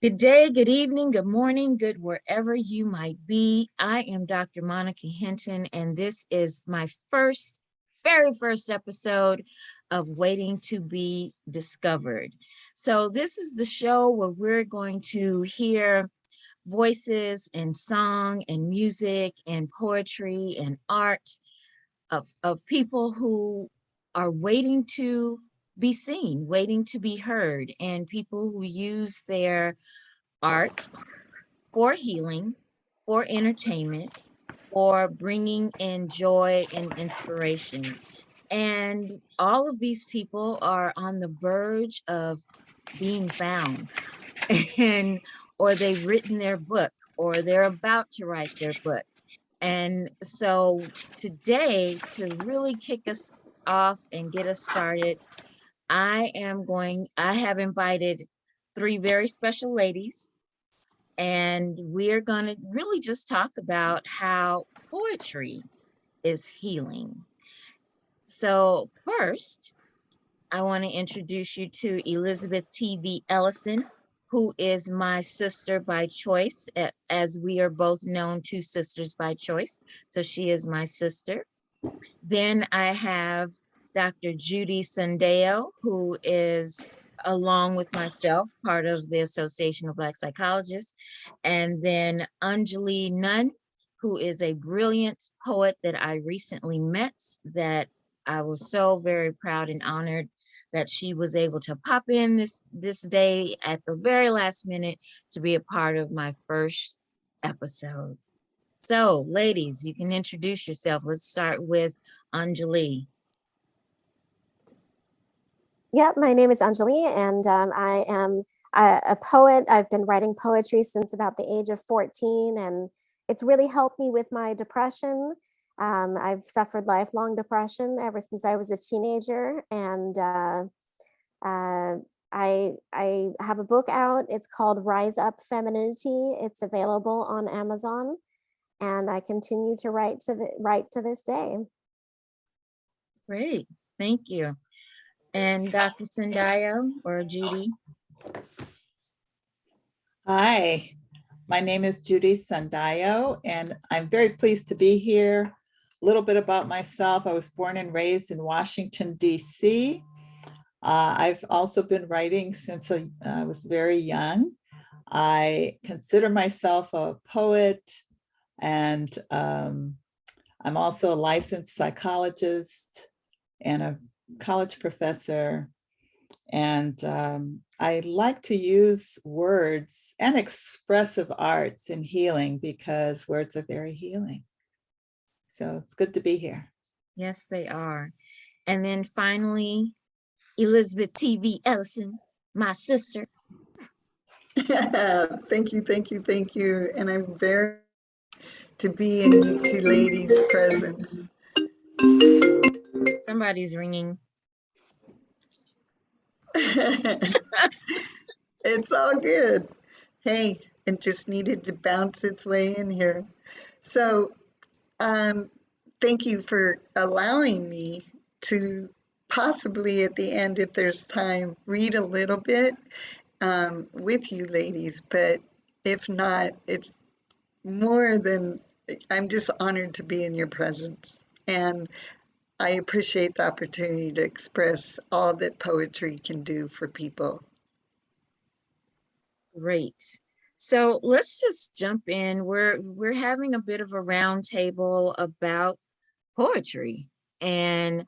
Good day, good evening, good morning, good wherever you might be. I am Dr. Monica Hinton, and this is my very first episode of Waiting to Be Discovered. So, this is the show where we're going to hear voices and song and music and poetry and art of people who are waiting to be seen, waiting to be heard, and people who use their art for healing, for entertainment, for bringing in joy and inspiration. And all of these people are on the verge of being found and or they've written their book or they're about to write their book. And so today, to really kick us off and get us started, I have invited three very special ladies, and we're going to really just talk about how poetry is healing. So, first, I want to introduce you to Elizabeth T.V. Ellison, who is my sister by choice, as we are both known two sisters by choice. So, she is my sister. Then I have Dr. Judy Sundayo, who is, along with myself, part of the Association of Black Psychologists. And then Anjali Nunn, who is a brilliant poet that I recently met, that I was so very proud and honored that she was able to pop in this day at the very last minute to be a part of my first episode. So, ladies, you can introduce yourself. Let's start with Anjali. Yep, my name is Anjali, and I am a poet. I've been writing poetry since about the age of 14, and it's really helped me with my depression. I've suffered lifelong depression ever since I was a teenager, and uh, I have a book out. It's called Rise Up Femininity. It's available on Amazon, and I continue to write to this day. Great, thank you. And Dr. Sundayo or Judy? Hi, my name is Judy Sundayo, and I'm very pleased to be here. A little bit about myself. I was born and raised in Washington, D.C. I've also been writing since I was very young. I consider myself a poet, and I'm also a licensed psychologist and a college professor. And I like to use words and expressive arts in healing because words are very healing. So it's good to be here. Yes, they are. And then finally, Elizabeth T.V. Ellison, my sister. Thank you, thank you, thank you. And I'm very to be in you two ladies' presence. Somebody's ringing. It's all good. Hey, it just needed to bounce its way in here. So, thank you for allowing me to possibly at the end, if there's time, read a little bit with you ladies. But if not, it's more than, I'm just honored to be in your presence. And I appreciate the opportunity to express all that poetry can do for people. Great. So let's just jump in. We're having a bit of a round table about poetry. And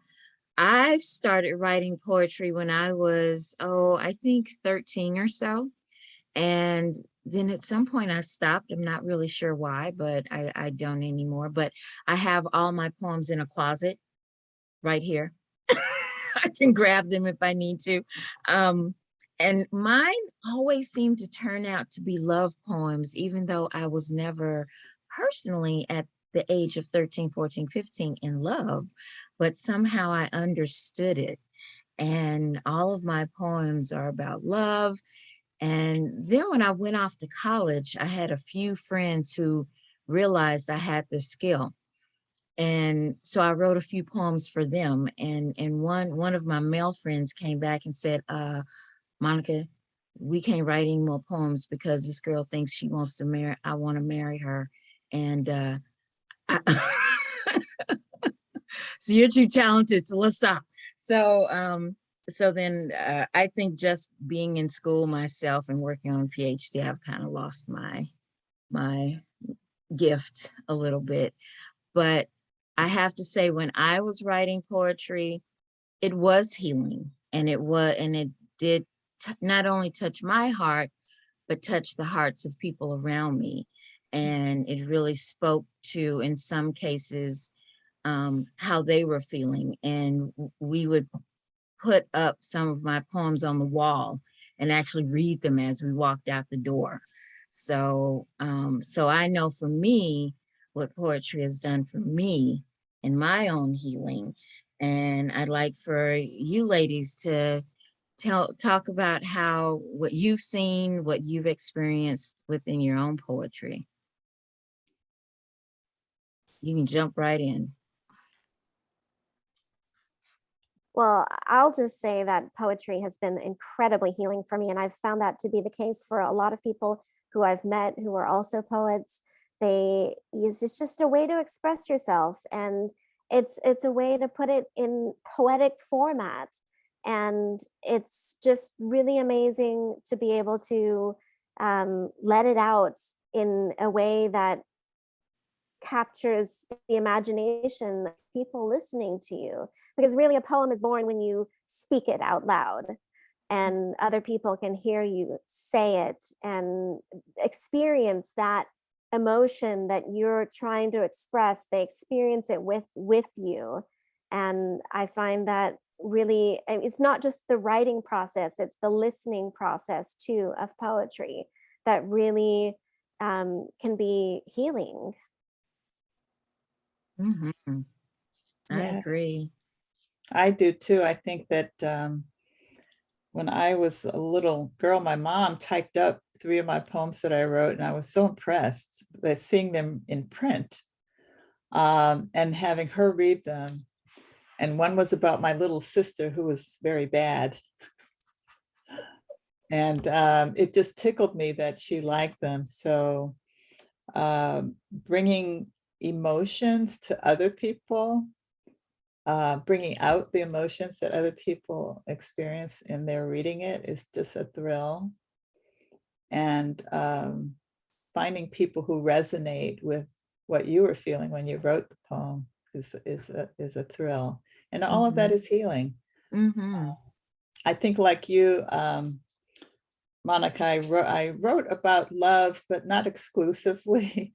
I started writing poetry when I was, I think 13 or so. And then at some point I stopped. I'm not really sure why, but I don't anymore. But I have all my poems in a closet right here. I can grab them if I need to. And mine always seemed to turn out to be love poems, even though I was never personally at the age of 13, 14, 15 in love, but somehow I understood it. And all of my poems are about love. And then when I went off to college, I had a few friends who realized I had this skill. And so I wrote a few poems for them. And one of my male friends came back and said, Monica, we can't write any more poems because this girl thinks she wants to marry, I want to marry her. And so you're too talented, so let's stop. So then I think just being in school myself and working on a PhD, I've kind of lost my gift a little bit. But I have to say, when I was writing poetry, it was healing, and it did not only touch my heart, but touch the hearts of people around me. And it really spoke to, in some cases, how they were feeling. And we would put up some of my poems on the wall and actually read them as we walked out the door. So, so I know for me, what poetry has done for me in my own healing. And I'd like for you ladies to talk about what you've seen, what you've experienced within your own poetry. You can jump right in. Well, I'll just say that poetry has been incredibly healing for me, and I've found that to be the case for a lot of people who I've met who are also poets. It's just a way to express yourself, and it's a way to put it in poetic format, and it's just really amazing to be able to let it out in a way that captures the imagination of people listening to you, because really a poem is born when you speak it out loud and other people can hear you say it and experience that emotion that you're trying to express. They experience it with you. And I find that really, it's not just the writing process, it's the listening process too of poetry that really can be healing. Mm-hmm. I Yes, agree. I do too. I think that when I was a little girl, my mom typed up 3 of my poems that I wrote, and I was so impressed by seeing them in print and having her read them. And one was about my little sister who was very bad. And it just tickled me that she liked them. So bringing emotions to other people, bringing out the emotions that other people experience in their reading it is just a thrill. And finding people who resonate with what you were feeling when you wrote the poem is a thrill. And all of that is healing. Mm-hmm. I think like you, Monica, I wrote about love, but not exclusively.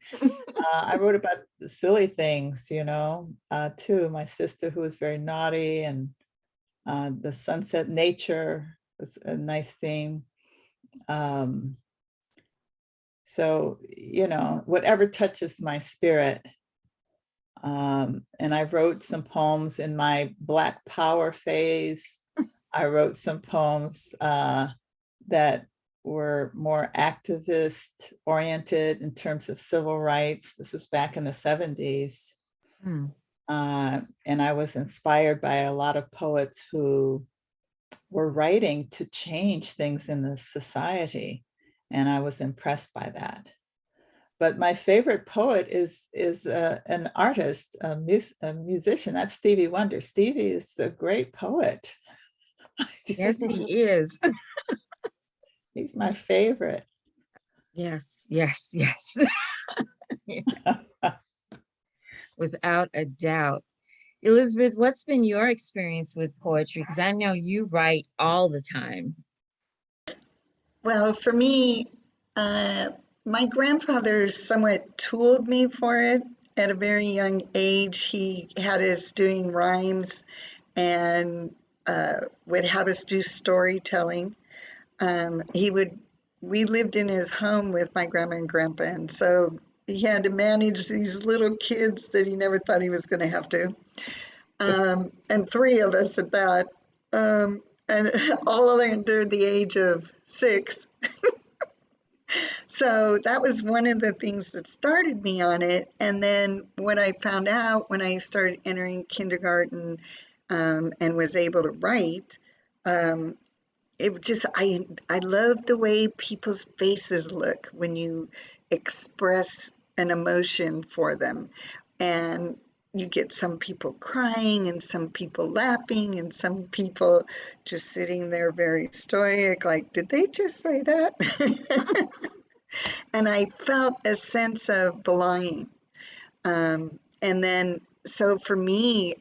I wrote about the silly things, too. My sister, who was very naughty, and the sunset nature was a nice theme. So, whatever touches my spirit. And I wrote some poems in my Black Power phase. I wrote some poems that were more activist oriented in terms of civil rights. This was back in the 70s. Mm. And I was inspired by a lot of poets who were writing to change things in the society. And I was impressed by that. But my favorite poet is an artist, a musician. That's Stevie Wonder. Stevie is a great poet. Yes, he is. He's my favorite. Yes, yes, yes. Without a doubt. Elizabeth, what's been your experience with poetry? Because I know you write all the time. Well, for me, my grandfather somewhat tooled me for it at a very young age. He had us doing rhymes and would have us do storytelling. We lived in his home with my grandma and grandpa, and so he had to manage these little kids that he never thought he was going to have to, and 3 of us at that, and all under the age of 6. So that was one of the things that started me on it. And then what I found out when I started entering kindergarten and was able to write, it just, I love the way people's faces look when you express an emotion for them. And you get some people crying and some people laughing and some people just sitting there very stoic, like, did they just say that? And I felt a sense of belonging. And then, so for me,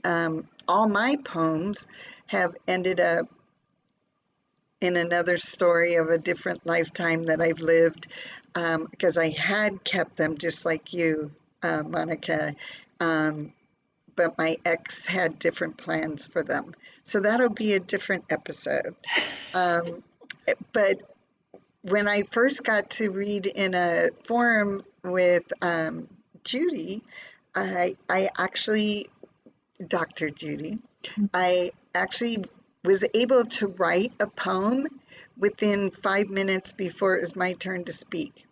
all my poems have ended up in another story of a different lifetime that I've lived, because I had kept them just like you, Monica. But my ex had different plans for them. So that'll be a different episode. Um, but when I first got to read in a forum with Judy, I actually, Dr. Judy, I actually was able to write a poem within 5 minutes before it was my turn to speak.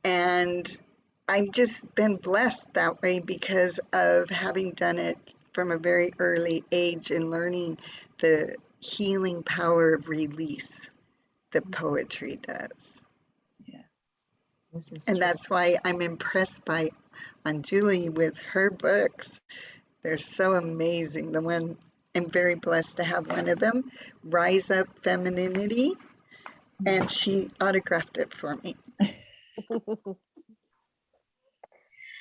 And I've just been blessed that way because of having done it from a very early age and learning the healing power of release that poetry does. Yeah. This is And true. that's why I'm impressed by on Julie with her books. They're so amazing. The one I'm very blessed to have one of them, Rise Up Femininity, and she autographed it for me.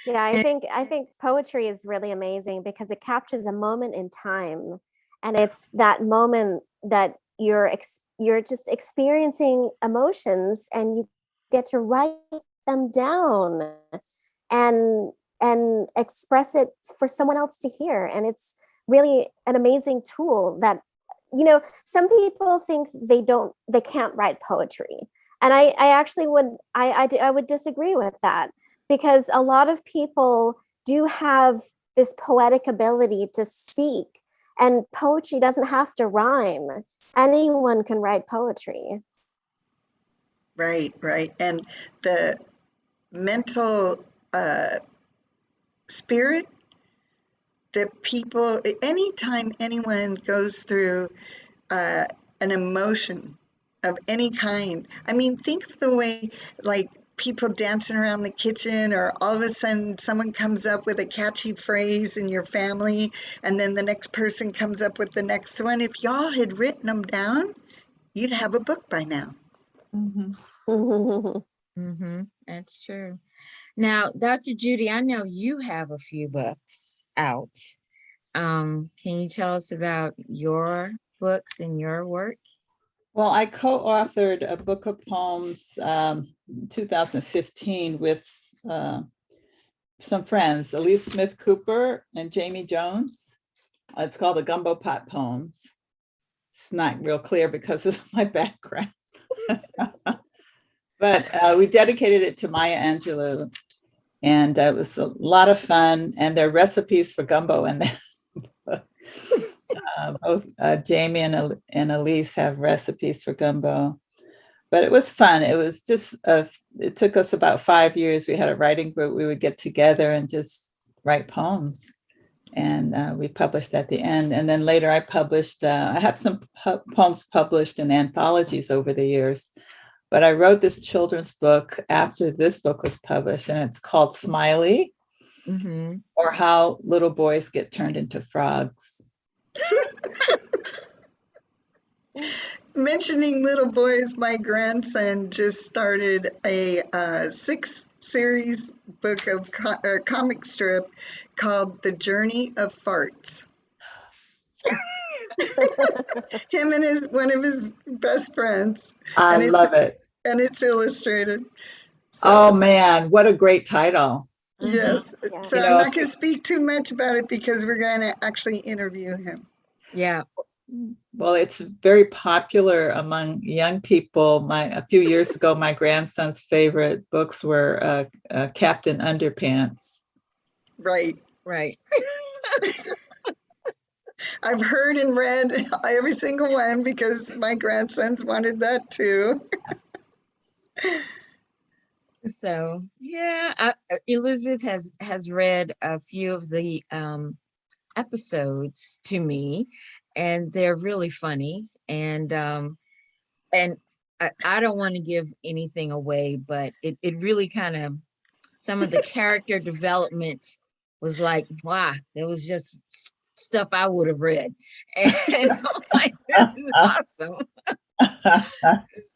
Yeah, I And think poetry is really amazing because it captures a moment in time, and it's that moment that you're just experiencing emotions, and you get to write them down and express it for someone else to hear, and it's really an amazing tool that, some people think they can't write poetry, and I actually I would disagree with that, because a lot of people do have this poetic ability to speak, and poetry doesn't have to rhyme. Anyone can write poetry. Right, right. And the mental spirit that people, anytime anyone goes through uh, an emotion of any kind, I mean, think of the way, like, people dancing around the kitchen, or all of a sudden someone comes up with a catchy phrase in your family, and then the next person comes up with the next one. If y'all had written them down, you'd have a book by now. that's true. Now, Dr. Judy, I know you have a few books out. Can you tell us about your books and your work? Well, I co-authored a book of poems 2015 with some friends, Elise Smith Cooper and Jamie Jones. It's called the GUMBO POT Poems. It's not real clear because of my background. But we dedicated it to Maya Angelou, and it was a lot of fun. And there are recipes for gumbo in there. Both Jamie and Elise have recipes for gumbo. But it was fun. It was just, it took us about 5 years. We had a writing group. We would get together and just write poems. And we published at the end. And then later I published, I have some poems published in anthologies over the years. But I wrote this children's book after this book was published, and it's called Smiley, or How Little Boys Get Turned into Frogs. Mentioning little boys, my grandson just started a 6-series book of comic strip called The Journey of Farts. Him and one of his best friends. I love it. And it's illustrated. So, oh man, what a great title. yes. Yeah. So I'm not going to speak too much about it because we're going to actually interview him. Yeah. Well, it's very popular among young people. A few years ago, my grandson's favorite books were Captain Underpants. Right. Right. I've heard and read every single one because my grandsons wanted that too. So yeah, Elizabeth has read a few of the episodes to me, and they're really funny. And and I don't want to give anything away, but it really kind of, some of the character development was like, wow, there was just stuff I would have read. And I'm like, this is awesome.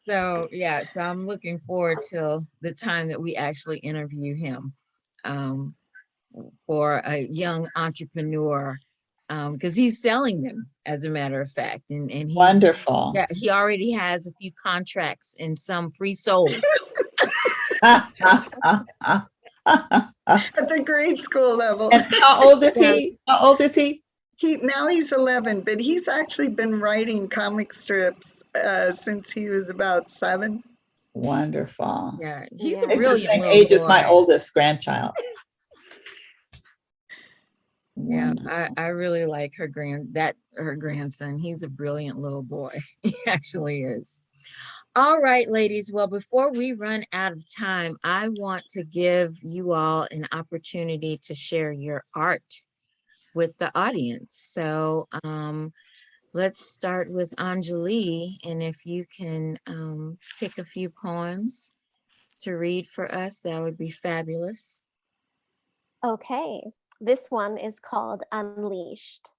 So yeah, so I'm looking forward till the time that we actually interview him, um, for a young entrepreneur, because he's selling them, as a matter of fact, and Wonderful. yeah, he already has a few contracts and some pre-sold. At the grade school level. And how old is Yeah. he? How old is he? He's 11, but he's actually been writing comic strips since he was about 7. Wonderful. Yeah, he's a Yeah. It's the brilliant same little age as my boy. oldest grandchild. Yeah, Wonderful. I really like her grandson. He's a brilliant little boy. He actually is. All right, ladies. Well, before we run out of time, I want to give you all an opportunity to share your art with the audience. So let's start with Anjali, and if you can pick a few poems to read for us, that would be fabulous. Okay, this one is called Unleashed.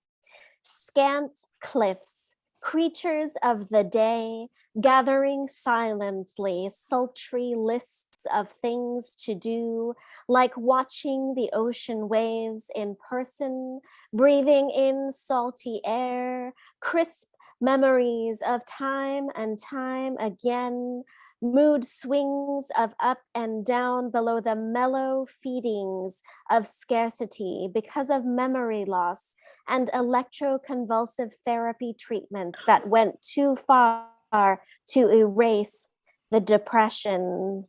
Scant cliffs, creatures of the day, gathering silently, sultry lists of things to do, like watching the ocean waves in person, breathing in salty air, crisp memories of time and time again, mood swings of up and down below the mellow feedings of scarcity because of memory loss and electroconvulsive therapy treatments that went too far to erase the depression.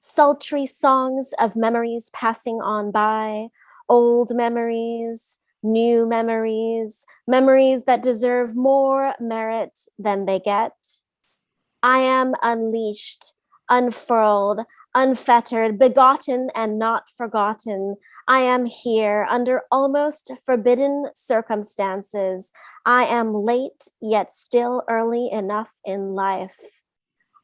Sultry songs of memories passing on by, old memories, new memories, memories that deserve more merit than they get. I am unleashed, unfurled, unfettered, begotten and not forgotten. I am here under almost forbidden circumstances. I am late, yet still early enough in life.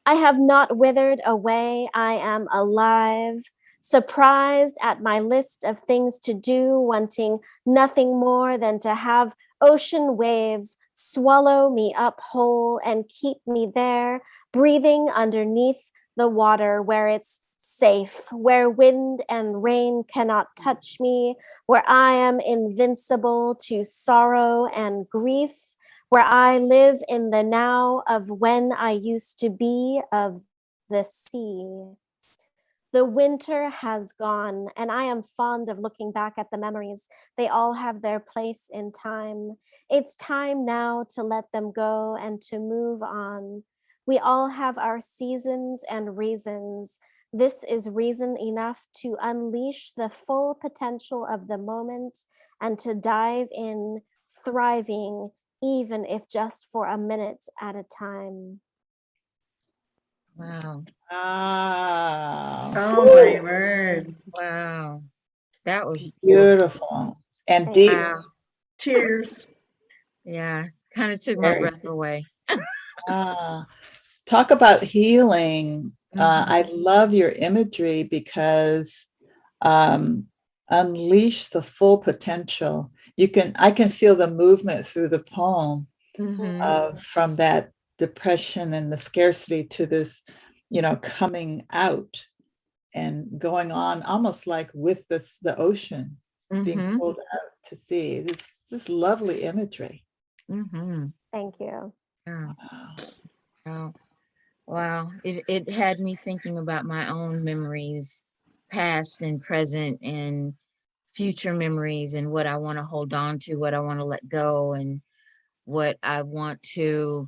I have not withered away. I am alive, surprised at my list of things to do, wanting nothing more than to have ocean waves swallow me up whole and keep me there, breathing underneath the water where it's safe, where wind and rain cannot touch me, where I am invincible to sorrow and grief, where I live in the now of when I used to be of the sea. The winter has gone, and I am fond of looking back at the memories. They all have their place in time. It's time now to let them go and to move on. We all have our seasons and reasons. This is reason enough to unleash the full potential of the moment and to dive in, thriving, even if just for a minute at a time. Wow. Wow. Oh my word. Wow. That was beautiful. Beautiful and Thank deep. you. Wow. Tears. Yeah. Kind of took my Very breath away. Ah, talk about healing. I love your imagery because unleash the full potential. I can feel the movement through the poem from that depression and the scarcity to this, coming out and going on almost like with the ocean being pulled out to sea. It's just lovely imagery. Thank you. Yeah. Wow. Wow. Wow. It had me thinking about my own memories, past and present and future memories, and what I want to hold on to, what I want to let go, and what I want to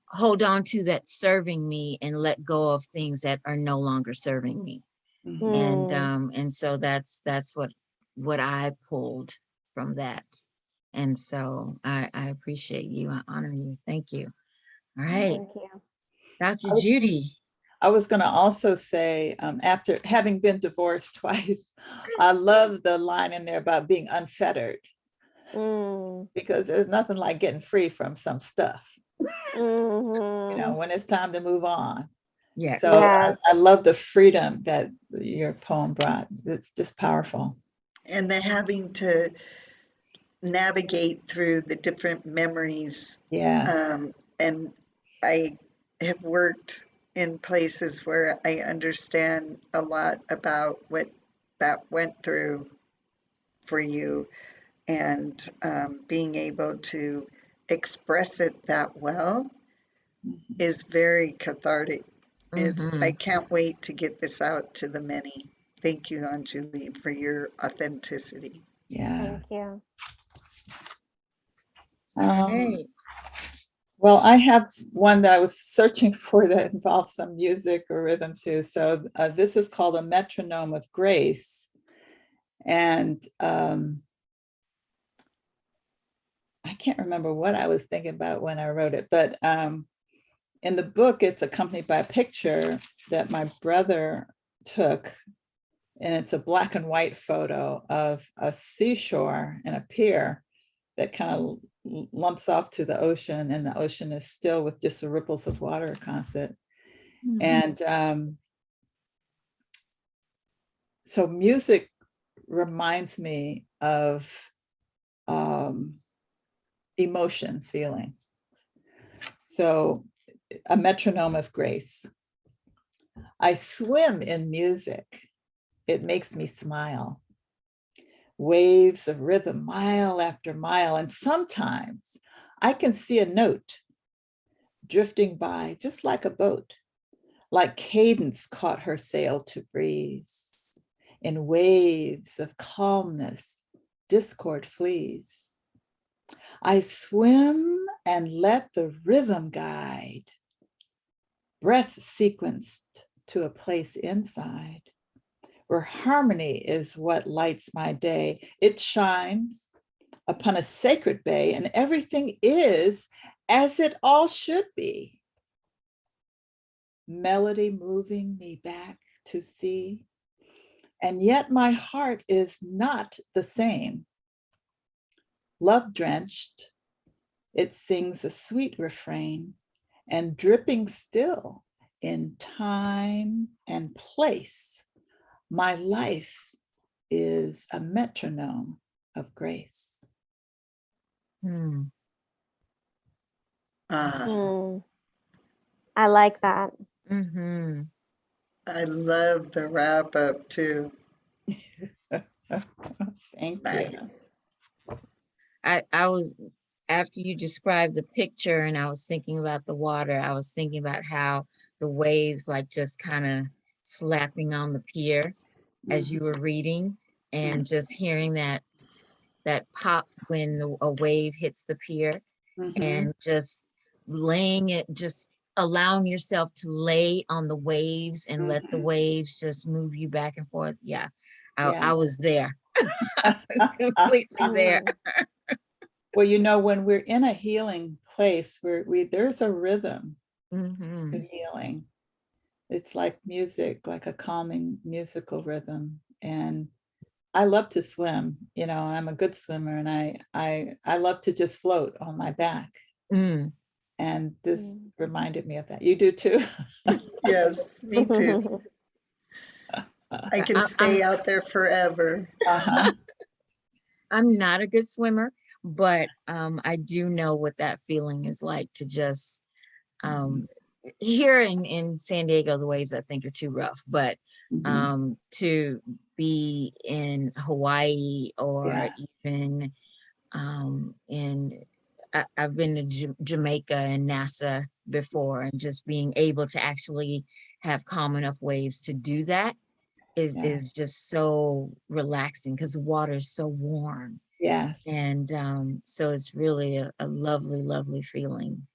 hold on to that's serving me, and let go of things that are no longer serving me. And so that's what I pulled from that. And so I appreciate you. I honor you. Thank you. All right. Thank you. Dr. Judy. I was going to also say, after having been divorced twice, I love the line in there about being unfettered, because there's nothing like getting free from some stuff. you know, when it's time to move on. Yes. So Yes. I love the freedom that your poem brought. It's just powerful. And then having to navigate through the different memories. Yes. And I have worked in places where I understand a lot about what that went through for you, and being able to express it that well Mhm. is very cathartic. I Mm-hmm. can't wait to get this out to the many. Thank you, Anjali, for your authenticity. Yeah. Thank you. Um, Great. well, I have one that I was searching for that involves some music or rhythm too. So this is called A Metronome of Grace. And I can't remember what I was thinking about when I wrote it, but in the book, it's accompanied by a picture that my brother took. And it's a black and white photo of a seashore and a pier that kind of lumps off to the ocean, and the ocean is still with just the ripples of water across it. Mm-hmm. And so music reminds me of emotion, feeling. So a metronome of grace. I swim in music. It makes me smile. Waves of rhythm, mile after mile. And sometimes I can see a note drifting by just like a boat, like cadence caught her sail to breeze. In waves of calmness, discord flees. I swim and let the rhythm guide, breath sequenced to a place inside, where harmony is what lights my day. It shines upon a sacred bay, and everything is as it all should be. Melody moving me back to sea, and yet my heart is not the same. Love drenched, it sings a sweet refrain, and dripping still in time and place, my life is a metronome of grace. Mm. Mm, I like that. Mm-hmm. I love the wrap up too. Thank you. Nice. I was, after you described the picture and I was thinking about the water, I was thinking about how the waves like just kind of slapping on the pier as you were reading, and just hearing that pop when a wave hits the pier, Mhm. and just laying it, just allowing yourself to lay on the waves and let the Mhm. waves just move you back and forth. Yeah, Yeah. I was there. I was completely there. Mm, Well, you know, when we're in a healing place, there's a rhythm Mm-hmm. to healing. It's like music, like a calming musical rhythm. And I love to swim. You know, I'm a good swimmer, and I love to just float on my back. Mm. And this mm. reminded me of that. You do too. Yes, me too. I can I, stay I'm out there forever. Uh-huh. I'm not a good swimmer, but I do know what that feeling is like to just um, here in San Diego, the waves I think are too rough, but Mhm. to be in Hawaii or Yeah. even in I've been to Jamaica and Nassau before, and just being able to actually have calm enough waves to do that Yeah. is just so relaxing because the water is so warm. Yes. And so it's really a lovely, lovely feeling.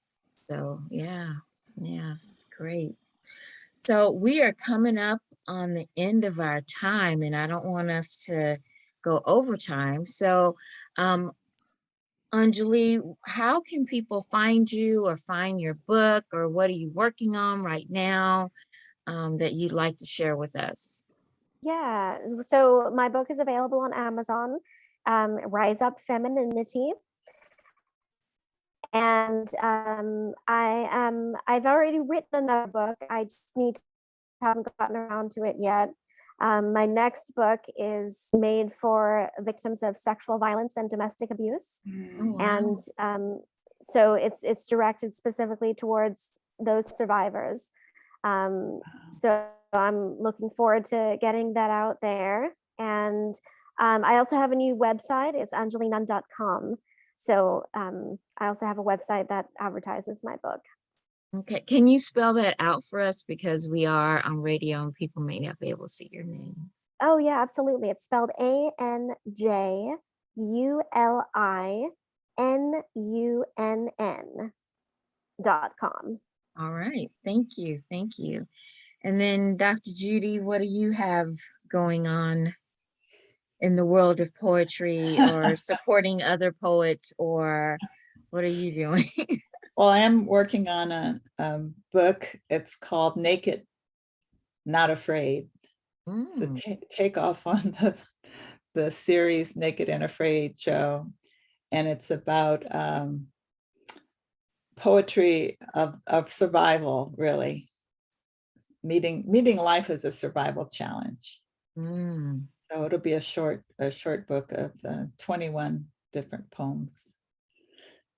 So yeah, yeah, great. So we are coming up on the end of our time, and I don't want us to go overtime. So um, Anjali, how can people find you or find your book, or what are you working on right now that you'd like to share with us? Yeah. So my book is available on Amazon, Rise Up Femininity. And I've already written another book. I just haven't gotten around to it yet. My next book is made for victims of sexual violence and domestic abuse. Oh, wow. And so it's directed specifically towards those survivors. So I'm looking forward to getting that out there. And I also have a new website. It's angelinunn.com. So I also have a website that advertises my book. Okay, can you spell that out for us, because we are on radio and people may not be able to see your name? Oh yeah, absolutely. It's spelled ANJULINNUNN.com. All right, thank you, thank you. And then Dr. Judy, what do you have going on in the world of poetry, or supporting other poets, or what are you doing? Well, I am working on a book. It's called Naked, Not Afraid. It's a takeoff on the series Naked and Afraid show. And it's about poetry of survival, really. Meeting life as a survival challenge. So it'll be a short book of 21 different poems.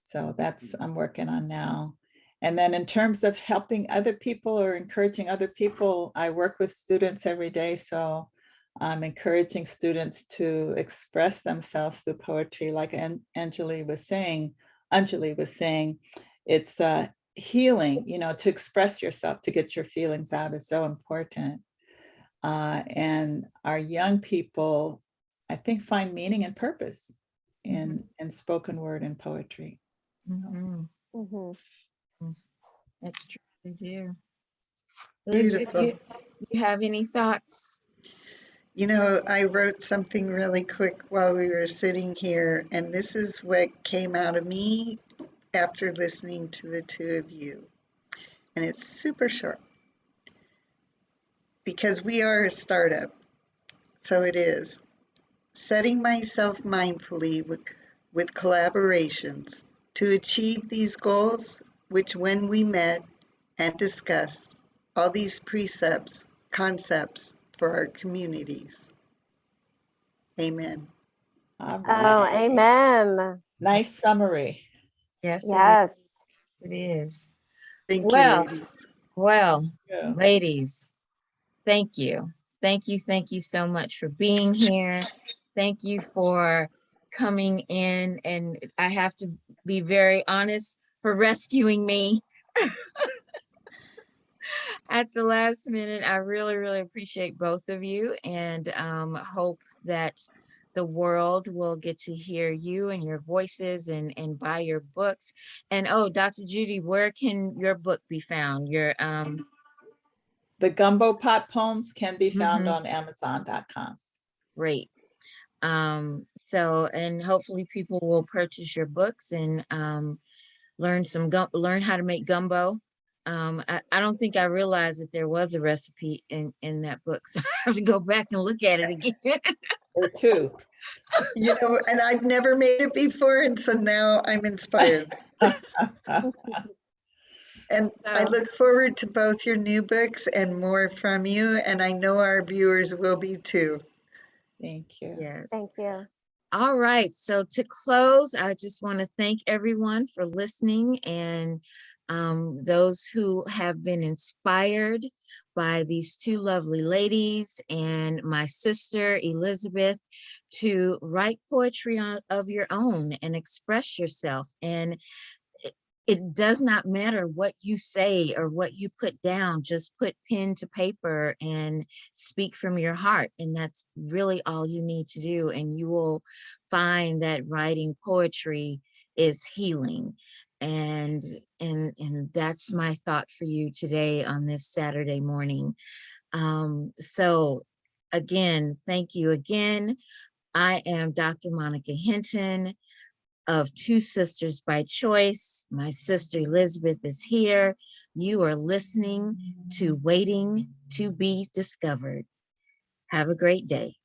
So that's I'm working on now. And then in terms of helping other people or encouraging other people, I work with students every day. So I'm encouraging students to express themselves through poetry. Like Anjali was saying, it's healing, to express yourself, to get your feelings out is so important. And our young people, I think, find meaning and purpose in spoken word and poetry. So. That's true, they do. Beautiful. Elizabeth, you have any thoughts? I wrote something really quick while we were sitting here, and this is what came out of me after listening to the two of you. And it's super short, because we are a startup. So it is. Setting myself mindfully with collaborations to achieve these goals, which when we met and discussed all these precepts, concepts for our communities. Amen. All Oh, right. amen. Nice summary. Yes, Yes. it is. Thank you, Well, ladies. Yeah. ladies, thank you. Thank you so much for being here. Thank you for coming in, and I have to be very honest, for rescuing me at the last minute. I really appreciate both of you, and hope that the world will get to hear you and your voices and buy your books. And oh, Dr. Judy, where can your book be found? Your The Gumbo Pot Poems can be found on Amazon.com. Great. So, and hopefully people will purchase your books and learn how to make gumbo. I don't think I realized that there was a recipe in that book, so I have to go back and look at it again. Or two. And I've never made it before, and so now I'm inspired. And I look forward to both your new books and more from you, and I know our viewers will be too. Thank you. Yes. Thank you. All right. So to close, I just want to thank everyone for listening, and those who have been inspired by these two lovely ladies and my sister Elizabeth to write poetry of your own and express yourself. And it does not matter what you say or what you put down, just put pen to paper and speak from your heart. And that's really all you need to do. And you will find that writing poetry is healing. And that's my thought for you today on this Saturday morning. So again, thank you again. I am Dr. Monica Hinton of Two Sisters by Choice. My sister Elizabeth is here. You are listening to Waiting to Be Discovered. Have a great day.